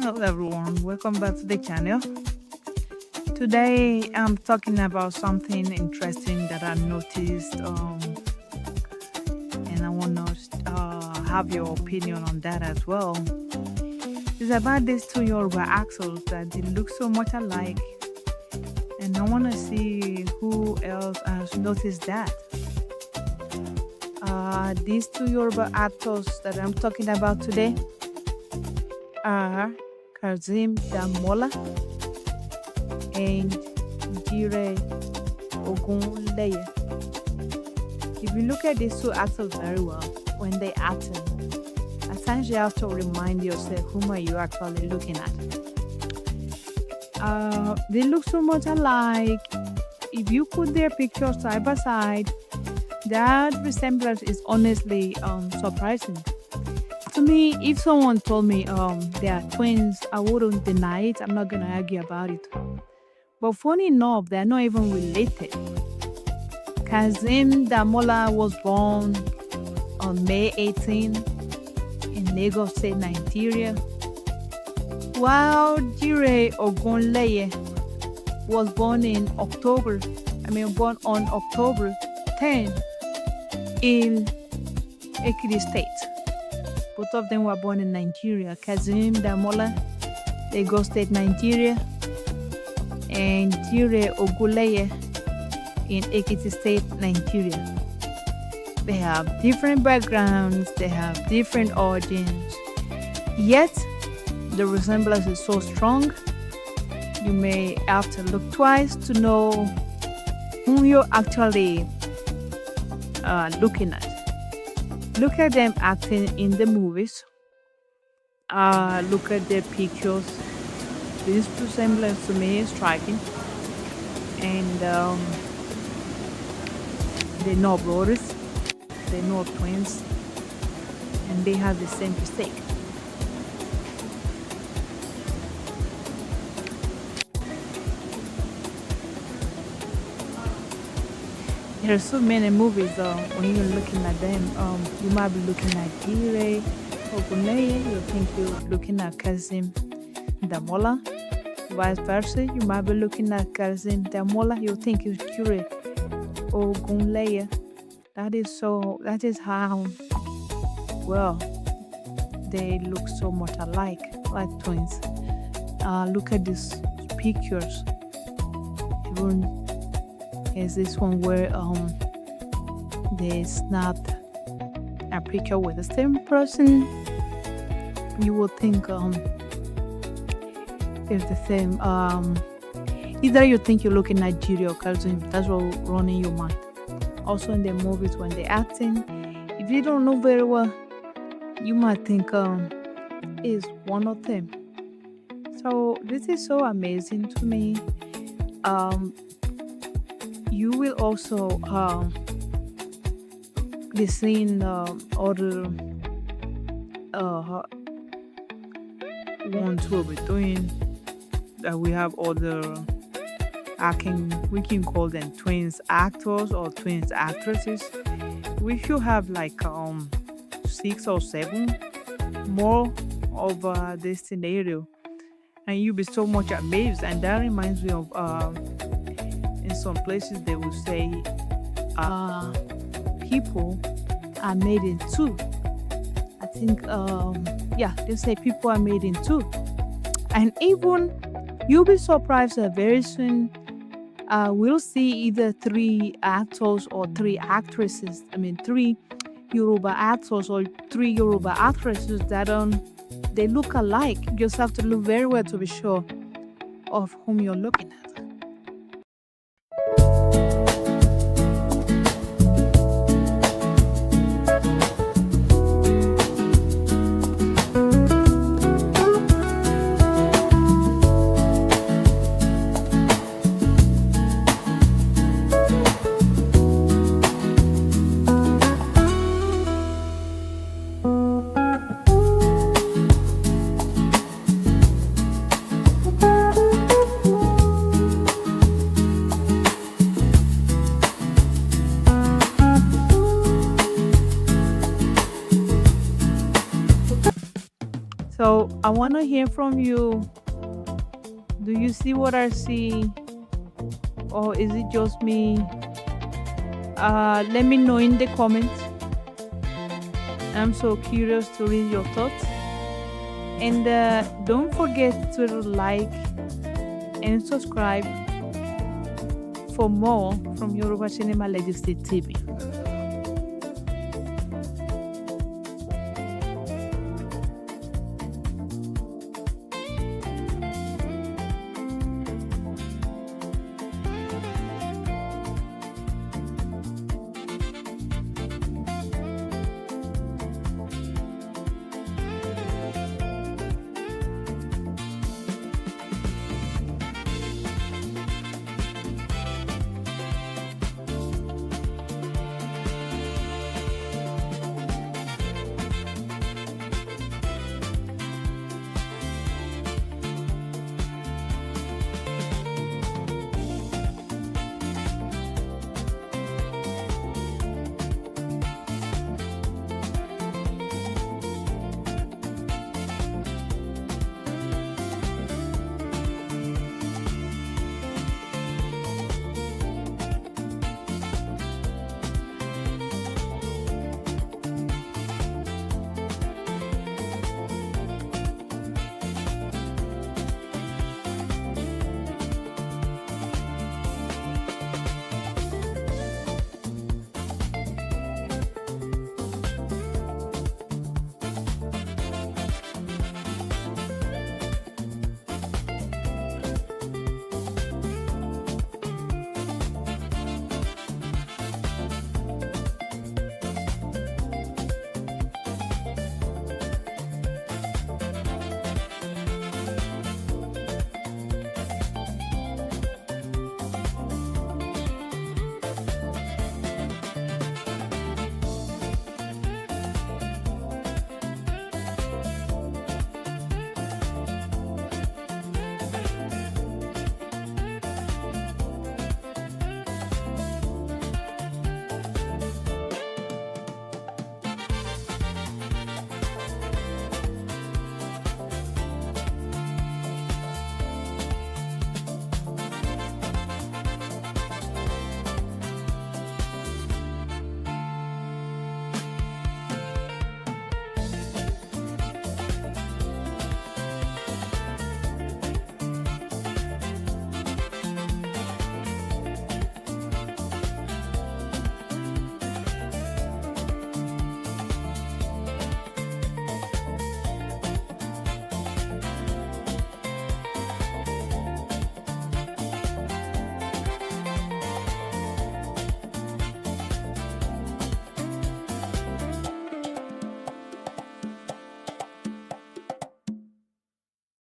Hello everyone, welcome back to the channel. Today I'm talking about something interesting that I noticed and I want to have your opinion on that as well. It's about these two Yoruba actors that they look so much alike, and I want to see who else has noticed that. These two Yoruba actors that I'm talking about today are Khazeem Danmola and Jire Ogunleye. If you look at these two actors very well, when they acting, at times you have to remind yourself whom are you actually looking at. They look so much alike. If you put their pictures side by side, that resemblance is honestly surprising. To me, if someone told me they are twins, I wouldn't deny it. I'm not gonna argue about it. But funny enough, they're not even related. Khazeem Danmola was born on May 18 in Lagos State, Nigeria, while Jire Ogunleye was born born on October 10 in Ekiti State. Both of them were born in Nigeria. Khazeem Danmola, Lagos State, Nigeria, and Jire Ogunleye in Ekiti State, Nigeria. They have different backgrounds, they have different origins, yet the resemblance is so strong, you may have to look twice to know whom you're actually looking at. Look at them acting in the movies. Look at their pictures. This resemblance to me is striking. And they're not brothers. They're not twins. And they have the same mistake. There are so many movies when you're looking at them. You might be looking at Jire Ogunleye, you think you're looking at Khazeem Danmola. Vice versa, you might be looking at Khazeem Danmola, you think it's Jire Ogunleye. That is how, well, they look so much alike, like twins. Look at these pictures. Even is this one where they snapped a picture with the same person. You would think it's the same. Either you think you're looking at Jire or Khazeem. That's what will run in your mind. Also in the movies when they're acting, if you don't know very well, you might think is one of them. So this is so amazing to me. You will also be seeing other ones we'll be doing. That we have other acting. We can call them twins actors or twins actresses. We should have like 6 or 7 more of this scenario, and you'll be so much amazed. And that reminds me of in some places they will say people are made in two. I think they say people are made in two. And even you'll be surprised that very soon we'll see either 3 actors or 3 actresses. 3 Yoruba actors or 3 Yoruba actresses that they look alike. You just have to look very well to be sure of whom you're looking at. I want to hear from you. Do you see what I see? Or is it just me? Let me know in the comments. I'm so curious to read your thoughts. And don't forget to like and subscribe for more from Yoruba Cinema Legacy TV.